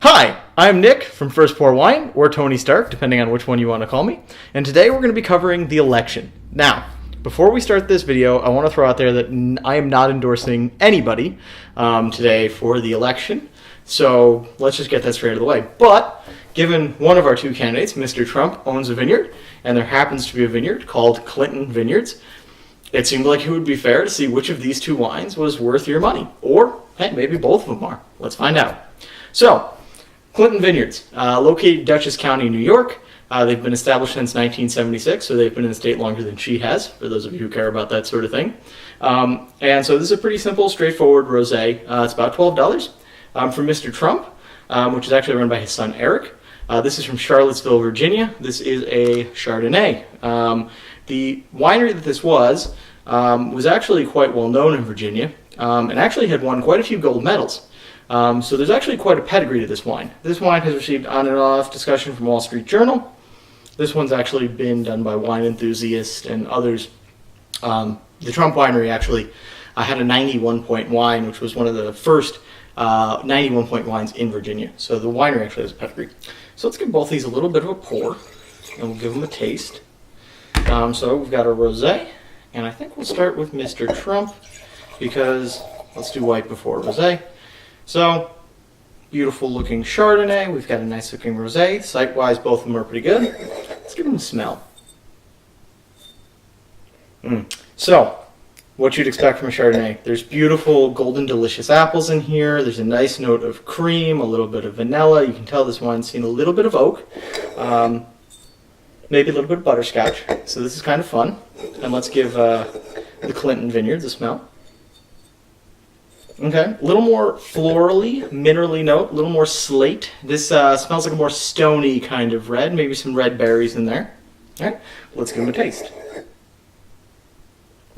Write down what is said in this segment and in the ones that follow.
Hi, I'm Nick from First Pour Wine, or Tony Stark, depending on which one you want to call me. And today we're going to be covering the election. Now, before we start this video, I want to throw out there that I am not endorsing anybody today for the election. So let's just get that straight out of the way. But given one of our two candidates, Mr. Trump, owns a vineyard, and there happens to be a vineyard called Clinton Vineyards, it seemed like it would be fair to see which of these two wines was worth your money. Or, hey, maybe both of them are. Let's find out. So, Clinton Vineyards, located in Dutchess County, New York. They've been established since 1976, so they've been in the state longer than she has, for those of you who care about that sort of thing. And so this is a pretty simple, straightforward rosé. It's about $12. From Mr. Trump, which is actually run by his son Eric. This is from Charlottesville, Virginia. This is a Chardonnay. The winery that this was actually quite well known in Virginia, and actually had won quite a few gold medals. So there's actually quite a pedigree to this wine. This wine has received on and off discussion from Wall Street Journal. This one's actually been done by wine enthusiasts and others. The Trump Winery actually had a 91-point wine, which was one of the first 91-point wines in Virginia. So the winery actually has a pedigree. So let's give both these a little bit of a pour, and we'll give them a taste. So we've got a rosé, and I think we'll start with Mr. Trump, because let's do white before rosé. So, beautiful looking Chardonnay. We've got a nice looking rosé. Sight-wise, both of them are pretty good. Let's give them a smell. So, what you'd expect from a Chardonnay. There's beautiful golden delicious apples in here. There's a nice note of cream, a little bit of vanilla. You can tell this wine's seen a little bit of oak. Maybe a little bit of butterscotch. So this is kind of fun. And let's give the Clinton Vineyards a smell. Okay, a little more florally, minerally note, a little more slate. This smells like a more stony kind of red, maybe some red berries in there. All right, let's give them a taste.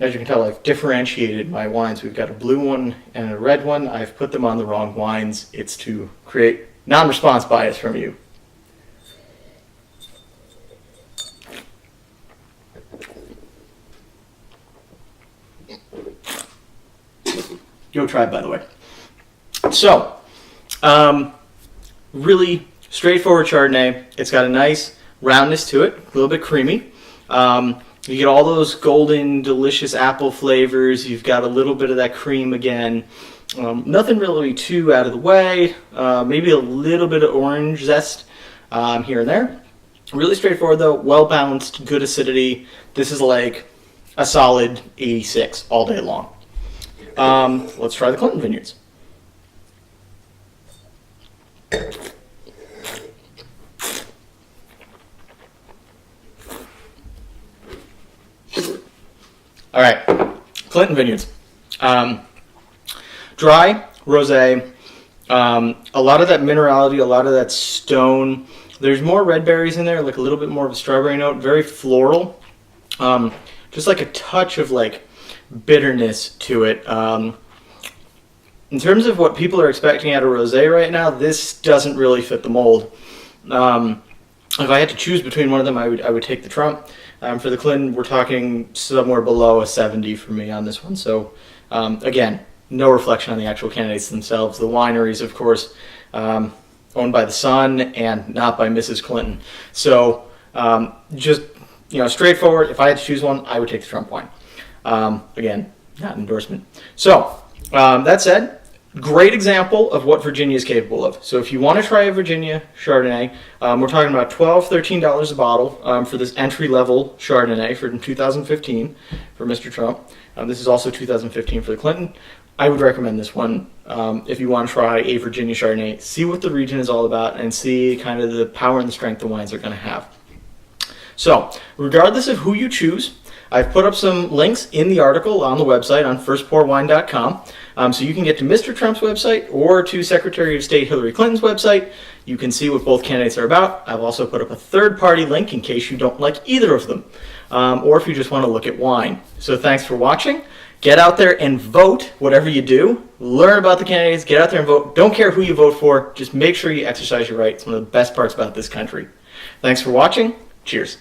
As you can tell, I've differentiated my wines. We've got a blue one and a red one. I've put them on the wrong wines. It's to create non-response bias from you. Go try it, by the way. So, really straightforward Chardonnay. It's got a nice roundness to it, a little bit creamy. You get all those golden, delicious apple flavors. You've got a little bit of that cream again. Nothing really too out of the way. Maybe a little bit of orange zest here and there. Really straightforward though, well balanced, good acidity. This is like a solid 86 all day long. Let's try the Clinton Vineyards. All right, Clinton Vineyards. Dry, rosé, a lot of that minerality, a lot of that stone. There's more red berries in there, like a little bit more of a strawberry note, very floral. Just like a touch of like bitterness to it. In terms of what people are expecting out of rosé right now, this doesn't really fit the mold. If I had to choose between one of them, I would take the Trump. For the Clinton, we're talking somewhere below a 70 for me on this one. So again, no reflection on the actual candidates themselves. The wineries, of course, owned by the son and not by Mrs. Clinton. So just straightforward. If I had to choose one, I would take the Trump wine. Again, not an endorsement. So, that said, great example of what Virginia is capable of. So if you want to try a Virginia Chardonnay, we're talking about $12, $13 a bottle for this entry-level Chardonnay from 2015 for Mr. Trump. This is also 2015 for the Clinton. I would recommend this one if you want to try a Virginia Chardonnay. See what the region is all about and see kind of the power and the strength the wines are going to have. So, regardless of who you choose, I've put up some links in the article on the website on firstpourwine.com. So you can get to Mr. Trump's website or to Secretary of State Hillary Clinton's website. You can see what both candidates are about. I've also put up a third-party link in case you don't like either of them, or if you just want to look at wine. So thanks for watching. Get out there and vote, whatever you do. Learn about the candidates. Get out there and vote. Don't care who you vote for. Just make sure you exercise your right. It's one of the best parts about this country. Thanks for watching. Cheers.